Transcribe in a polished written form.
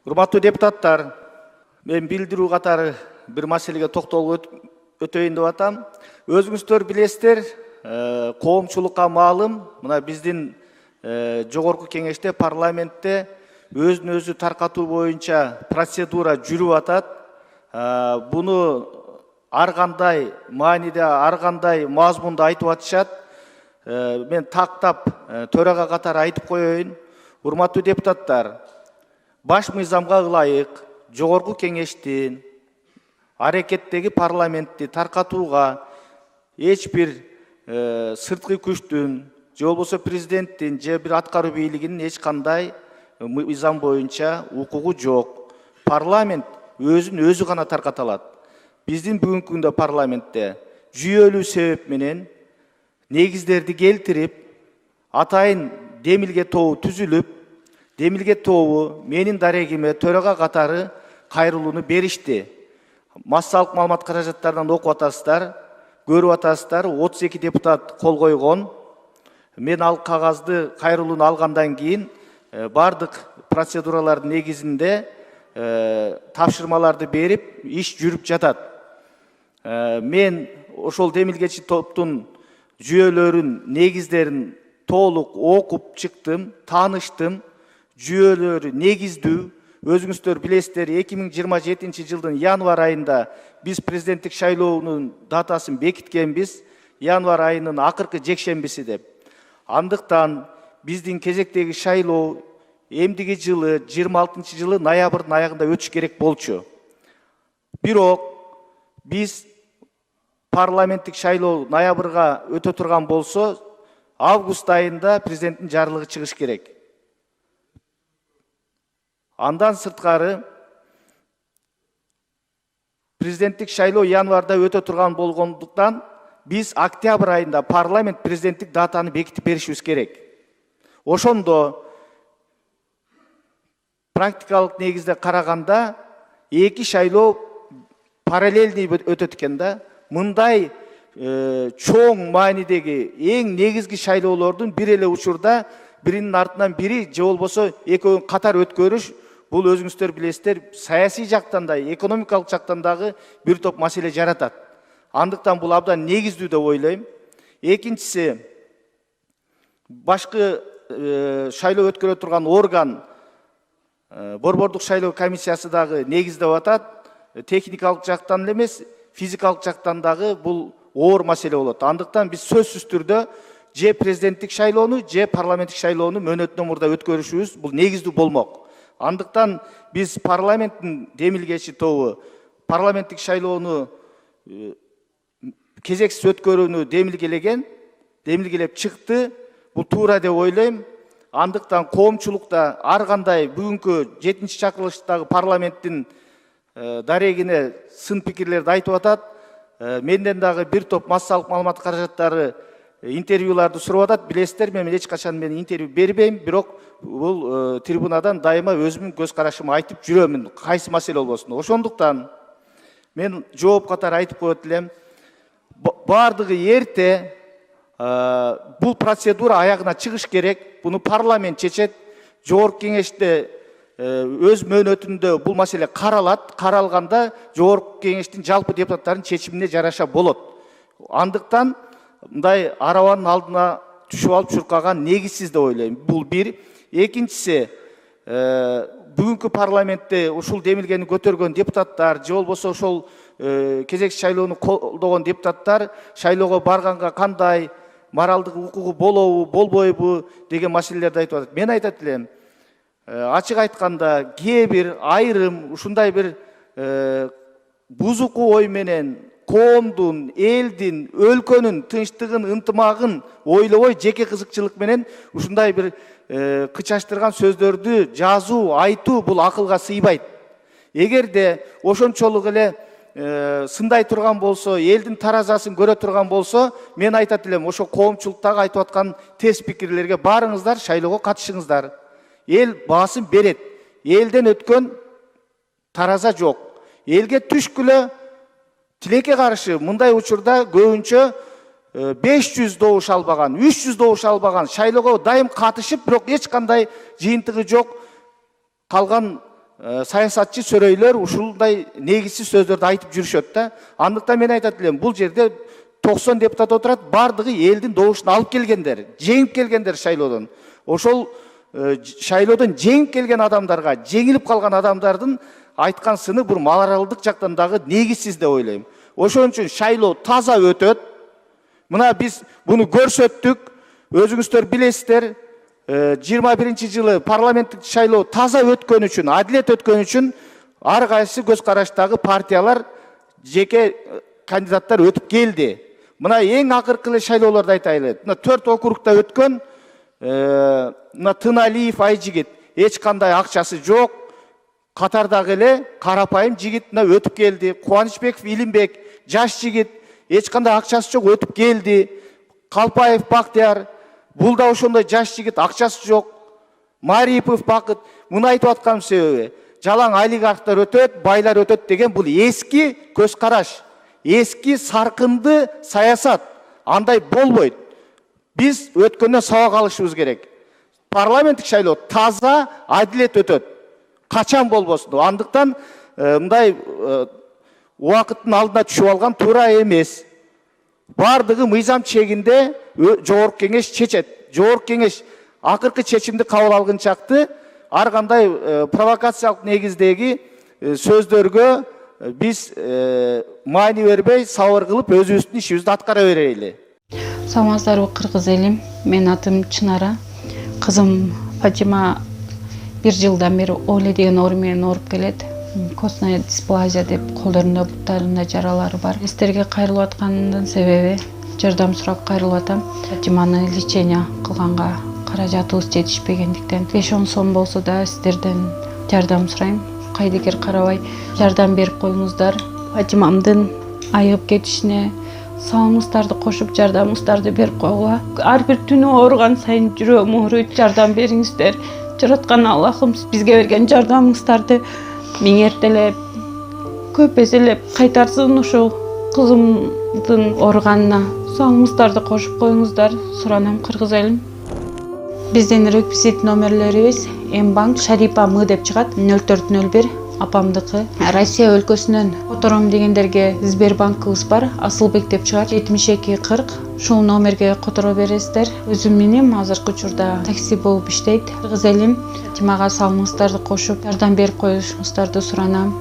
Урматтуу депутаттар, мен билдирүү катары бир маселеге токтолуп өтөйүн деп атам. Өзүңүздөр билесиздер, коомчулукка маалым, мына биздин жогорку кеңеште, парламентте өзүн өзү таркатуу боюнча процедура жүрүп атат. Буну ар кандай мааниде, ар кандай мазмунда айтып атышат. Мен тактап төрага катары айтып коеюн. Урматтуу депутаттар, баш мыйзамга ылайык жогорку кеңештин аракеттеги парламентти таркатууга эч бир сырткы күчтүн же болбосо президенттин же бир аткаруу бийлигинин эч кандай мыйзам боюнча укугу жок. Парламент өзүн өзү гана тарката алат. Биздин бүгүнкү күндө парламентте жүйөлүү себеп менен негиздерди келтирип, атайын демилге тобу түзүлүп, демилге тобу менин дарегиме төрага катары кайрылууну беришти. Массалык маалымат каражаттарынан окуп атасыздар, көрүп атасыздар, 32 депутат кол койгон. Мен ал кагазды кайрылууну алгандан кийин бардык процедуралардын негизинде тапшырмаларды берип, иш жүрүп жатат. Мен ошол демилгечи топтун жүйөлөрүн, негиздерин толук окуп чыктым, тааныштым. Жүйөлөрү негиздүү. Өзүңүздөр билесиздер, 2027 жылдын январь айында биз президенттик шайлоонун датасын бекиткенбиз, январь айынын акыркы жекшембиси деп. Андыктан биздин кезектеги шайлоо эмдиги жылы 26 жылы ноябрдын аягында өтүш керек болчу. Бирок биз парламенттик шайлоо ноябрга өтө турган болсо, август айында президенттин жарлыгы чыгыш керек. Андан сырткары президенттик шайлоо январда өтө турган болгондуктан биз октябрь айында парламент президенттик датаны бекитип беришибиз керек. Ошондо практикалык негизде караганда эки шайлоо параллельный өтөт экен да. Мындай чоң маанидеги эң негизги шайлоолордун бир эле учурда биринин артынан бири же болбосо экөөнүн катар өткөрүш, бул өзүңүздөр билесиздер, саясий жактан да, экономикалык жактан дагы бир топ маселе жаратат. Андыктан бул абдан негиздүү деп ойлойм. Экинчиси, башкы шайлоо өткөрө турган орган, борбордук шайлоо комиссиясы дагы негиздеп атат. Техникалык жактан эле эмес, физикалык жактан дагы бул оор маселе болот. Андыктан биз сөзсүз түрдө же президенттик шайлоону, же парламенттик шайлоону мөөнөтүнөн мурда өткөрүшүбүз бул негиздүү болмок. Андыктан биз парламенттин демилгечи тобу парламенттик шайлоону кезексиз өткөрүүнү демилгелеп чыкты. Бул туура деп ойлойм. Андыктан коомчулукта ар кандай бүгүнкү 7-чи чакырылыштагы парламенттин дарегине сын пикирлерди айтып атат. Менден дагы бир топ массалык маалымат каражаттары интервьюларды сурап атат. Билесиздер, мен эч качан интервью бербейм, бирок бул трибунадан дайыма өзүмдүн көз карашымды айтып жүрөмүн, кайсы маселе болбосун. Ошондуктан мен жооп катары айтып коет элем. Бардыгы эрте бул процедура аягына чыгыш керек. Буну парламент чечет. Жогорку кеңеште өз мөөнөтүндө бул маселе каралат. Каралганда жогорку кеңештин жалпы депутаттардын чечимине жараша болот. Андыктан мындай арабанын алдына түшүп алып чуркаган негизсиз деп ойлойм. Бул бир. Экинчиси, бүгүнкү парламентте ушул демилгени көтөргөн депутаттар, же болбосо ошол кезекчи шайлоону колдогон депутаттар шайлоого барганга кандай моралдык укугу болобу, болбойбу деген маселелерди айтып атат. Мен айтат элем, ачык айтканда кээ бир айрым ушундай бир бузуку ой менен коомдун, элдин, өлкөнүн тынчтыгын, ынтымагын ойлобой, жеке кызыкчылык менен ушундай бир кычаштырган сөздөрдү жазуу, айтуу бул акылга сыйбайт. Эгерде ошончолук эле сындай турган болсо, элдин таразасын көрө турган болсо, мен айтат элем, ошо коомчулуктагы айтып аткан терс пикирлерге барыңыздар, шайлоого катышыңыздар. Эл баасын берет. Элден өткөн тараза жок. Элге түшкүлө тилекке каршы мындай учурда көбүнчө 500 добуш албаган, 300 добуш албаган шайлоого дайым катышып, бирок эч кандай жыйынтыгы жок калган саясатчы сөрөйлөр ушундай негизсиз сөздөрдү айтып жүрүшөт да. Андыктан мен айтат элем, бул жерде 90 депутат отурат, бардыгы элдин добушун алып келгендер, жеңип келгендер шайлоодон. Ошол шайлоодон жеңип келген адамдарга, жеңилип калган адамдардын айткан сыны бул моралдык жактан дагы негизсиз деп ойлойм. Ошон үчүн шайлоо таза өтөт. Мына биз буну көрсөттүк. Өзүңүздөр билесиздер, 21-жылы парламенттик шайлоо таза өткөн үчүн, адилет өткөн үчүн ар кайсы көз караштагы партиялар, жеке кандидаттар өтүп келди. Мына эң акыркы шайлоолорду айтайлы. Мына 4 округда өткөн, мына Тыналиев Айжигит эч кандай акчасы жок, катардагы эле карапайым жигит өтүп келди. Кубанычбеков Илимбек жаш жигит, эч кандай акчасы жок, өтүп келди. Калпаев Бактияр, бул да ошондой жаш жигит, акчасы жок. Марипов Бакыт, муну айтып атканым себеби, жалаң олигархтар өтөт, байлар өтөт деген бул эски көз караш, эски саркынды саясат. Андай болбойт. Биз өткөндөн сабак алышыбыз керек. Парламенттик шайлоо таза, адилет өтөт. Качан болбосун. Андыктан мындай убакыттын алдына түшүп алган туура эмес. Бардыгы мыйзам чегинде жогорку кеңеш чечет. Жогорку кеңеш акыркы чечимди кабыл алгынчакты ар кандай провокациялык негиздеги сөздөргө биз маани бербей, сабыр кылып өзүбүздүн ишибизди аткара берели. Саламатсыздарбы, кыргыз элим. Менин атым Чынара. Кызым Фатима 1 жылдан бери Оле деген оору менен ооруп келет. Костная дисплазия деп, колдорунда, буттарында жаралары бар. Сиздерге кайрылып аткандын себеби жардам сурап кайрылып атам. Фатиманы лечение кылганга каражатыбыз жетишпегендиктен 5-10 сом болсо да сиздерден жардам сурайм. Кайдекер карабай жардам берип коюңуздар. Фатимамдын айыгып кетишине салымыңыздарды кошуп, жардамыңыздарды берип койгула. Ар бир түнү ооруган сайын жүрөгүм ооруйт. Жардам бериңиздер. Жараткан Аллахым бизге берген жардамыңыздарды миңертелеп, көп эселеп кайтарсын. Ушул кызымдын ооруганына салымыңыздарды кошуп коюңуздар. Суранам, кыргыз элим. Биздин реквизит номерлерибиз Мбанк Шарипа М деп чыгат, 0401. Апамдыкы. Россия өлкөсүнөн котором дегендерге Сбербанкыбыз бар, Асылбек деп чыгат, 7240. Ушул номерге которо бересиздер. Өзүм менен азыркы учурда такси болуп иштейт. Кыргыз элим, Фатимага салымыңыздарды кошуп, жардам берип коюшуңуздарды суранам.